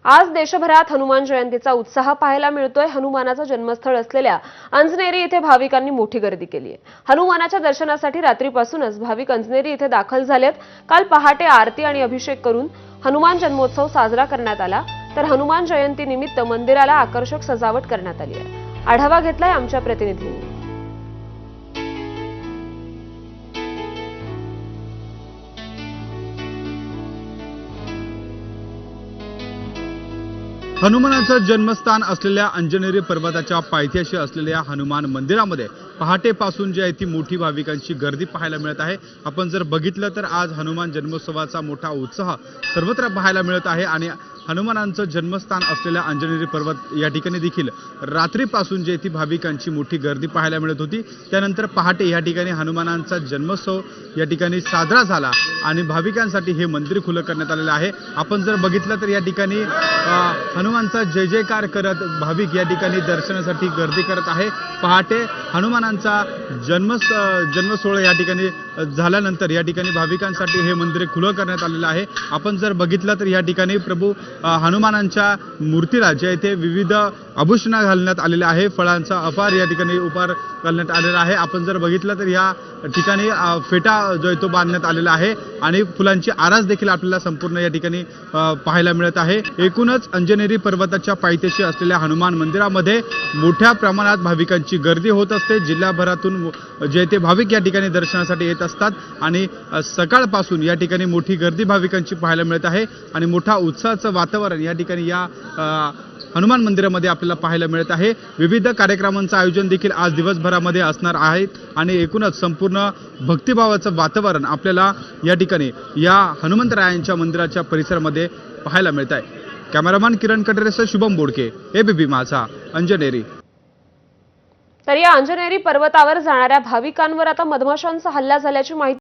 आज देशभरात हनुमान जयंतीचा उत्साह पाहायला मिळतोय। हनुमानाचं जन्मस्थळ असलेल्या अंजनेरी इथे भाविकांनी मोठी गर्दी केली आहे। हनुमानाच्या दर्शनासाठी रात्रीपासूनच भाविक अंजनेरी इथे दाखल झालेत। काल पहाटे आरती आणि अभिषेक करून हनुमान जन्मोत्सव साजरा करण्यात आला। तर हनुमान जयंती निमित्त मंदिराला आकर्षक सजावट करण्यात आली आहे। आढावा घेतलाय आमच्या प्रतिनिधींनी। हनुमानाचं जन्मस्थान असलेल्या अंजनेरी पर्वताच्या पायथ्याशी असलेल्या हनुमान मंदिरामध्ये पहाटेपासून जी आहे ती मोठी भाविकांची गर्दी पाहायला मिळत आहे। आपण जर बघितलं तर आज हनुमान जन्मोत्सवाचा मोठा उत्साह सर्वत्र पाहायला मिळत आहे आणि हनुमानांचं जन्मस्थान असलेल्या अंजनेरी पर्वत या ठिकाणी देखील रात्रीपासून जी ती भाविकांची मोठी गर्दी पाहायला मिळत होती। त्यानंतर पहाटे या ठिकाणी हनुमानांचा जन्मोत्सव या ठिकाणी साजरा झाला आणि भाविकांसाठी हे मंदिर खुलं करण्यात आलेलं आहे। आपण जर बघितलं तर या ठिकाणी हनुमानचा जय जयकार करत भाविक या ठिकाणी दर्शनासाठी गर्दी करत आहे। पहाटे हनुमानांचा जन्मसोहळा या ठिकाणी झाल्यानंतर या ठिकाणी भाविकांसाठी हे मंदिर खुलं करण्यात आलेलं आहे। आपण जर बघितलं तर या ठिकाणी प्रभू हनुमानांच्या मूर्तीला जे ते विविध आभूषण घालण्यात आलेले आहे। फळांचा अपार या ठिकाणी उपहार घालण्यात आलेला आहे। आपण जर बघितलं तर या ठिकाणी फेटा जो आहे तो बांधण्यात आलेला आहे आणि फुलांची आरास देखील आपल्याला संपूर्ण या ठिकाणी पाहायला मिळत आहे। एकूणच अंजनेरी पर्वताच्या पायथ्याशी असलेल्या हनुमान मंदिरामध्ये मोठ्या प्रमाणात भाविकांची गर्दी होत असते। जिल्हाभरातून जे ते भाविक या ठिकाणी दर्शनासाठी येत असतात आणि सकाळपासून या ठिकाणी मोठी गर्दी भाविकांची पाहायला मिळत आहे आणि मोठा उत्साहाचं वातावरण या ठिकाणी या हनुमान मंदिरामध्ये आपल्याला पाहायला मिळत आहे। विविध कार्यक्रमांचं आयोजन देखील आज दिवसभरामध्ये असणार आहे आणि एकूणच संपूर्ण भक्तिभावाचं वातावरण आपल्याला या ठिकाणी या हनुमंतरायांच्या मंदिराच्या परिसरामध्ये पाहायला मिळत आहे। कॅमेरामॅन किरण कटरेसह शुभम बोडके, एबीपी माझा, अंजनेरी। तर या अंजनेरी पर्वतावर जाणाऱ्या भाविकांवर आता मधमाशांचा हल्ला झाल्याची माहिती